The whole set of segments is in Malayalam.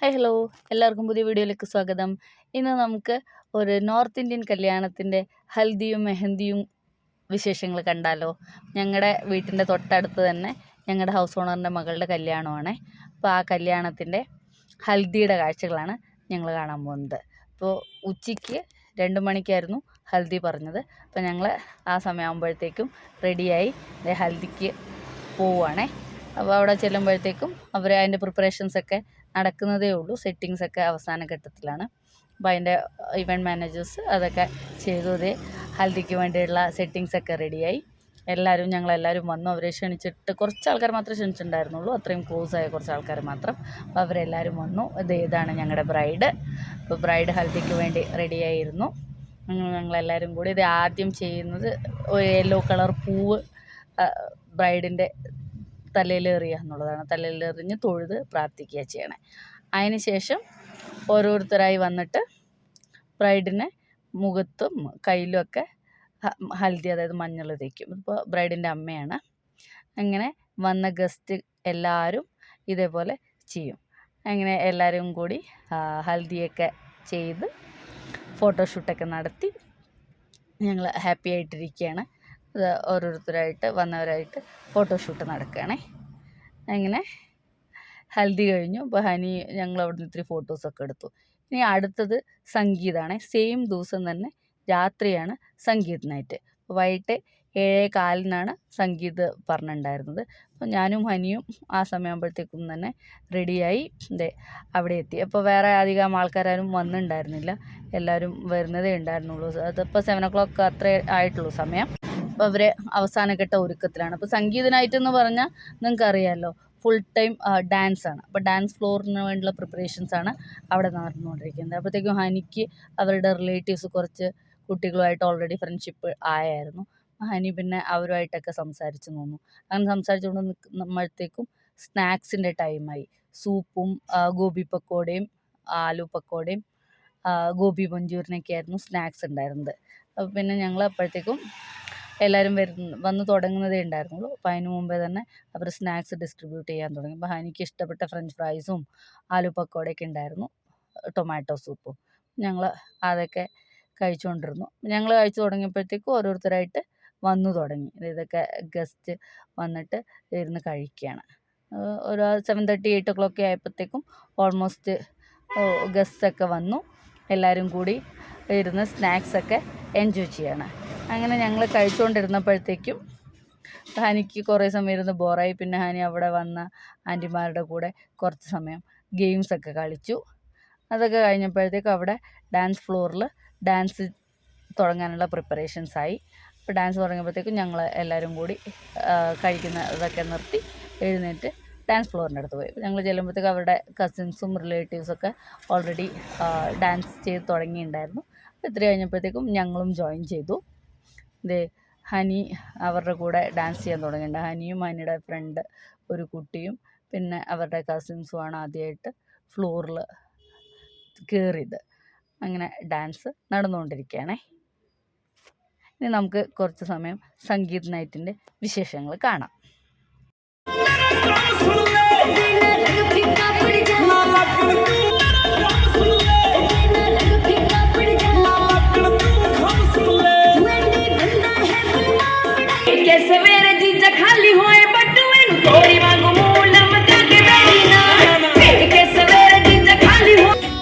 ഹായ് ഹലോ, എല്ലാവർക്കും പുതിയ വീഡിയോയിലേക്ക് സ്വാഗതം. ഇന്ന് നമുക്ക് ഒരു നോർത്ത് ഇന്ത്യൻ കല്യാണത്തിൻ്റെ ഹൽദിയും മെഹന്തിയും വിശേഷങ്ങൾ കണ്ടാലോ. ഞങ്ങളുടെ വീട്ടിൻ്റെ തൊട്ടടുത്ത് തന്നെ ഞങ്ങളുടെ ഹൗസ് ഓണറിൻ്റെ മകളുടെ കല്യാണമാണ്. അപ്പോൾ ആ കല്യാണത്തിൻ്റെ ഹൽദിയുടെ കാഴ്ചകളാണ് ഞങ്ങൾ കാണാൻ പോകുന്നത്. അപ്പോൾ ഉച്ചയ്ക്ക് 2 മണിക്കായിരുന്നു ഹൽദി പറഞ്ഞത്. അപ്പോൾ ഞങ്ങൾ ആ സമയമാകുമ്പോഴത്തേക്കും റെഡിയായി ഹൽദിക്ക് പോവുകയാണേ. അപ്പോൾ അവിടെ ചെല്ലുമ്പോഴത്തേക്കും അവർ അതിൻ്റെ പ്രിപ്പറേഷൻസൊക്കെ നടക്കുന്നതേ ഉള്ളൂ. സെറ്റിങ്സൊക്കെ അവസാന ഘട്ടത്തിലാണ്. അപ്പോൾ അതിൻ്റെ ഇവൻറ്റ് മാനേജേഴ്സ് അതൊക്കെ ചെയ്തു. ഹൽദിക്ക് വേണ്ടിയുള്ള സെറ്റിങ്സൊക്കെ റെഡിയായി. ഞങ്ങളെല്ലാവരും വന്നു. അവരെ ക്ഷണിച്ചിട്ട് കുറച്ച് ആൾക്കാർ മാത്രമേ ക്ഷണിച്ചിട്ടുണ്ടായിരുന്നുള്ളൂ, അത്രയും ക്ലോസായ കുറച്ച് ആൾക്കാർ മാത്രം. അപ്പോൾ അവരെല്ലാവരും വന്നു. ഇതാണ് ഞങ്ങളുടെ ബ്രൈഡ്. അപ്പോൾ ബ്രൈഡ് ഹൽദിക്ക് വേണ്ടി റെഡിയായിരുന്നു. ഞങ്ങളെല്ലാവരും കൂടി ആദ്യം ചെയ്യുന്നത് ഒരു യെല്ലോ കളർ പൂവ് ബ്രൈഡിൻ്റെ തലയിലെറിയുക എന്നുള്ളതാണ്. തലയിലെറിഞ്ഞ് തൊഴുത് പ്രാർത്ഥിക്കുക ചെയ്യണേ. അതിന് ശേഷം ഓരോരുത്തരായി വന്നിട്ട് ബ്രൈഡിനെ മുഖത്തും കയ്യിലുമൊക്കെ ഹൽദി, അതായത് മഞ്ഞൾ തേക്കും. ഇപ്പോൾ ബ്രൈഡിൻ്റെ അമ്മയാണ്. അങ്ങനെ വന്ന ഗസ്റ്റ് എല്ലാവരും ഇതേപോലെ ചെയ്യും. അങ്ങനെ എല്ലാവരും കൂടി ഹൽദിയൊക്കെ ചെയ്ത് ഫോട്ടോഷൂട്ടൊക്കെ നടത്തി ഞങ്ങൾ ഹാപ്പി ആയിട്ടിരിക്കുകയാണ്. ഓരോരുത്തരായിട്ട് വന്നവരായിട്ട് ഫോട്ടോഷൂട്ട് നടക്കുകയാണേ. അങ്ങനെ ഹൽദി കഴിഞ്ഞു. അപ്പോൾ ഞങ്ങൾ അവിടുന്ന് ഇത്തിരി ഫോട്ടോസൊക്കെ എടുത്തു. ഇനി അടുത്തത് സംഗീതമാണ്. സെയിം ദിവസം തന്നെ രാത്രിയാണ് സംഗീത് നൈറ്റ്. വൈകിട്ട് 7:15 സംഗീത് പറഞ്ഞിട്ടുണ്ടായിരുന്നത്. അപ്പോൾ ഞാനും ഹനിയും ആ സമയമാകുമ്പോഴത്തേക്കും തന്നെ റെഡിയായി അവിടെ എത്തി. അപ്പോൾ വേറെ അധികം ആൾക്കാരും വന്നിട്ടുണ്ടായിരുന്നില്ല, എല്ലാവരും വരുന്നതേ ഉണ്ടായിരുന്നുള്ളൂ. അതിപ്പോൾ 7 o'clock അത്രേ ആയിട്ടുള്ളൂ സമയം. അപ്പോൾ അവർ അവസാനഘട്ട ഒരുക്കത്തിലാണ്. അപ്പോൾ സംഗീത നൈറ്റ് എന്ന് പറഞ്ഞാൽ നിങ്ങൾക്കറിയാമല്ലോ, ഫുൾ ടൈം ഡാൻസാണ്. അപ്പോൾ ഡാൻസ് ഫ്ലോറിന് വേണ്ടിയുള്ള പ്രിപ്പറേഷൻസാണ് അവിടെ നടന്നുകൊണ്ടിരിക്കുന്നത്. അപ്പോഴത്തേക്കും ഹനിക്ക് അവരുടെ റിലേറ്റീവ്സ് കുറച്ച് കുട്ടികളുമായിട്ട് ഓൾറെഡി ഫ്രണ്ട്ഷിപ്പ് ആയായിരുന്നു. ഹനി പിന്നെ അവരുമായിട്ടൊക്കെ സംസാരിച്ച് നിന്നു. അങ്ങനെ സംസാരിച്ചുകൊണ്ട് നിൽക്കുമ്പോഴത്തേക്കും സ്നാക്സിൻ്റെ ടൈമായി. സൂപ്പും ഗോബി പക്കോടയും ആലു പക്കോടയും ഗോബി മഞ്ചൂരിനൊക്കെ ആയിരുന്നു സ്നാക്സ് ഉണ്ടായിരുന്നത്. അപ്പോൾ പിന്നെ ഞങ്ങൾ അപ്പോഴത്തേക്കും എല്ലാവരും വന്ന് തുടങ്ങുന്നതേ ഉണ്ടായിരുന്നുള്ളൂ. അപ്പോൾ അതിന് മുമ്പേ തന്നെ അവർ സ്നാക്സ് ഡിസ്ട്രിബ്യൂട്ട് ചെയ്യാൻ തുടങ്ങി. അപ്പോൾ എനിക്ക് ഇഷ്ടപ്പെട്ട ഫ്രഞ്ച് ഫ്രൈസും ആലു പക്കോടയൊക്കെ ഉണ്ടായിരുന്നു, ടൊമാറ്റോ സൂപ്പും. ഞങ്ങൾ അതൊക്കെ കഴിച്ചുകൊണ്ടിരുന്നു. ഞങ്ങൾ കഴിച്ചു തുടങ്ങിയപ്പോഴത്തേക്കും ഓരോരുത്തരായിട്ട് വന്നു തുടങ്ങി. ഇതൊക്കെ ഗസ്റ്റ് വന്നിട്ട് ഇരുന്ന് കഴിക്കുകയാണ്. ഒരു 7:30 8 o'clock ആയപ്പോഴത്തേക്കും ഓൾമോസ്റ്റ് ഗസ്റ്റൊക്കെ വന്നു. എല്ലാവരും കൂടി ഇരുന്ന് സ്നാക്സൊക്കെ എൻജോയ് ചെയ്യണം. അങ്ങനെ ഞങ്ങൾ കഴിച്ചുകൊണ്ടിരുന്നപ്പോഴത്തേക്കും ഹനിക്ക് കുറേ സമയം ഇരുന്ന് ബോറായി. പിന്നെ ഹനി അവിടെ വന്ന ആൻറ്റിമാരുടെ കൂടെ കുറച്ച് സമയം ഗെയിംസൊക്കെ കളിച്ചു. അതൊക്കെ കഴിഞ്ഞപ്പോഴത്തേക്കും അവിടെ ഡാൻസ് ഫ്ലോറിൽ ഡാൻസ് തുടങ്ങാനുള്ള പ്രിപ്പറേഷൻസായി. അപ്പോൾ ഡാൻസ് തുടങ്ങിയപ്പോഴത്തേക്കും ഞങ്ങൾ എല്ലാവരും കൂടി കഴിക്കുന്ന ഇതൊക്കെ നിർത്തി എഴുന്നേറ്റ് ഡാൻസ് ഫ്ലോറിൻ്റെ അടുത്ത് പോയി. ഞങ്ങൾ ചെല്ലുമ്പോഴത്തേക്കും അവരുടെ കസിൻസും റിലേറ്റീവ്സൊക്കെ ഓൾറെഡി ഡാൻസ് ചെയ്ത് തുടങ്ങിയിട്ടുണ്ടായിരുന്നു. ഇത്ര കഴിഞ്ഞപ്പോഴത്തേക്കും ഞങ്ങളും ജോയിൻ ചെയ്തു. ഹനി അവരുടെ കൂടെ ഡാൻസ് ചെയ്യാൻ തുടങ്ങിയിട്ടുണ്ട്. ഹനിയും ഹനിയുടെ ഫ്രണ്ട് ഒരു കുട്ടിയും പിന്നെ അവരുടെ കസിൻസുമാണ് ആദ്യമായിട്ട് ഫ്ലോറിൽ കയറിയത്. അങ്ങനെ ഡാൻസ് നടന്നുകൊണ്ടിരിക്കുകയാണേ. ഇനി നമുക്ക് കുറച്ച് സമയം സംഗീത് നൈറ്റിൻ്റെ വിശേഷങ്ങൾ കാണാം.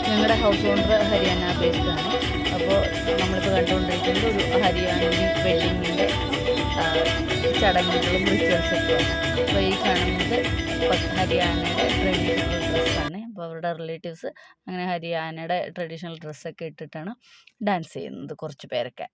ഞങ്ങളുടെ ഹൗസ് ഓണർ ഹരിയാന ബേസ്ഡാണ്. അപ്പോൾ നമ്മളിപ്പോൾ കണ്ടുകൊണ്ടിരിക്കുന്നത് ഒരു ഹരിയാനയിൽ വെഡിങ്ങിൻ്റെ ചടങ്ങുകളും റിച്വൽസൊക്കെയാണ്. അപ്പോൾ ഈ കാണുന്നത് ഹരിയാനയുടെ ട്രഡീഷണൽ ഡ്രസ്സാണ്. അപ്പോൾ അവരുടെ റിലേറ്റീവ്സ് അങ്ങനെ ഹരിയാനയുടെ ട്രഡീഷണൽ ഡ്രസ്സൊക്കെ ഇട്ടിട്ടാണ് ഡാൻസ് ചെയ്യുന്നത് കുറച്ച് പേരൊക്കെ.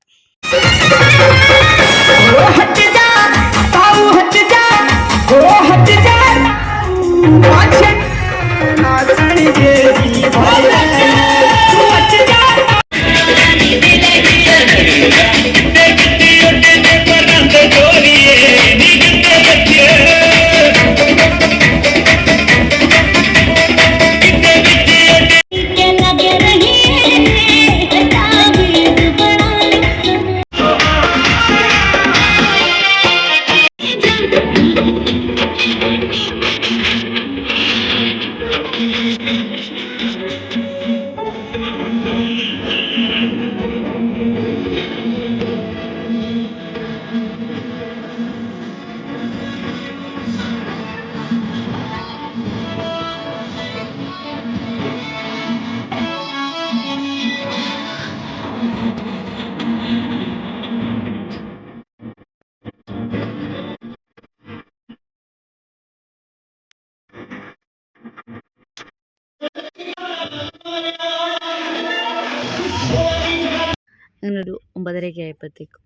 9:30 ആയപ്പോഴത്തേക്കും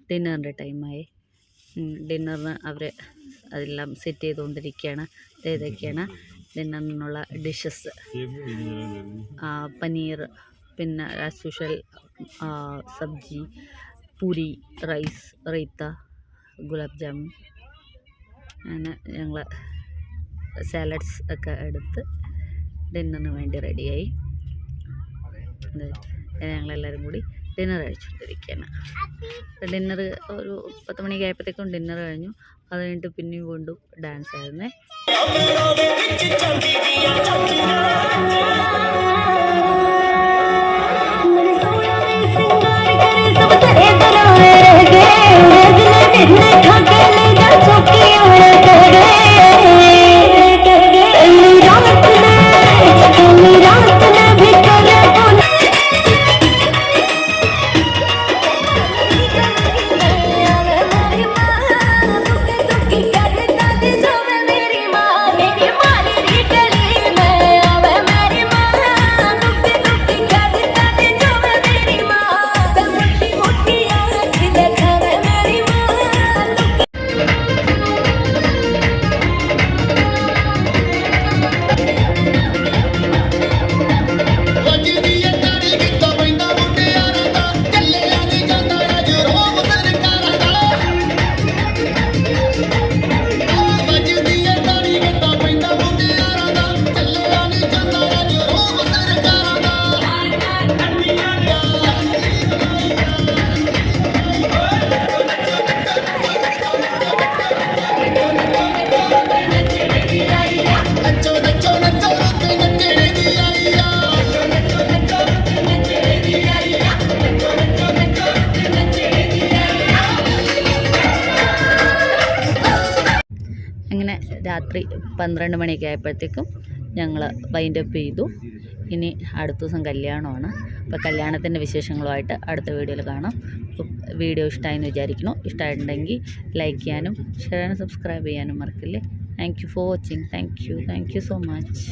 ഡിന്നറിൻ്റെ ടൈമായി. ഡിന്നറിന് അവർ അതെല്ലാം സെറ്റ് ചെയ്തുകൊണ്ടിരിക്കുകയാണ്. ഇതൊക്കെയാണ് ഡിന്നറിനുള്ള ഡിഷസ്. പനീർ, പിന്നെ as usual sabzi, puri, rice, raita, gulab jamun. അങ്ങനെ ഞങ്ങൾ സാലഡ്സ് ഒക്കെ എടുത്ത് ഡിന്നറിന് വേണ്ടി റെഡിയായി. ഞങ്ങളെല്ലാവരും കൂടി ഡിന്നർ കഴിച്ചുകൊണ്ടിരിക്കുകയാണ്. ഡിന്നർ ഒരു 10 മണിയൊക്കെ ആയപ്പോഴത്തേക്കും ഡിന്നർ കഴിഞ്ഞു. അത് കഴിഞ്ഞിട്ട് പിന്നെയും വീണ്ടും ഡാൻസ് ആയിരുന്നേ. അങ്ങനെ രാത്രി 12 മണിയൊക്കെ ആയപ്പോഴത്തേക്കും ഞങ്ങൾ വൈൻഡപ്പ് ചെയ്തു. ഇനി അടുത്ത ദിവസം കല്യാണമാണ്. അപ്പോൾ കല്യാണത്തിൻ്റെ വിശേഷങ്ങളുമായിട്ട് അടുത്ത വീഡിയോയിൽ കാണാം. വീഡിയോ ഇഷ്ടമായെന്ന് വിചാരിക്കുന്നു. ഇഷ്ടമായിട്ടുണ്ടെങ്കിൽ ലൈക്ക് ചെയ്യാനും ഷെയർ ചെയ്യാനും സബ്സ്ക്രൈബ് ചെയ്യാനും മറക്കില്ലേ. Thank you for watching. Thank you so much.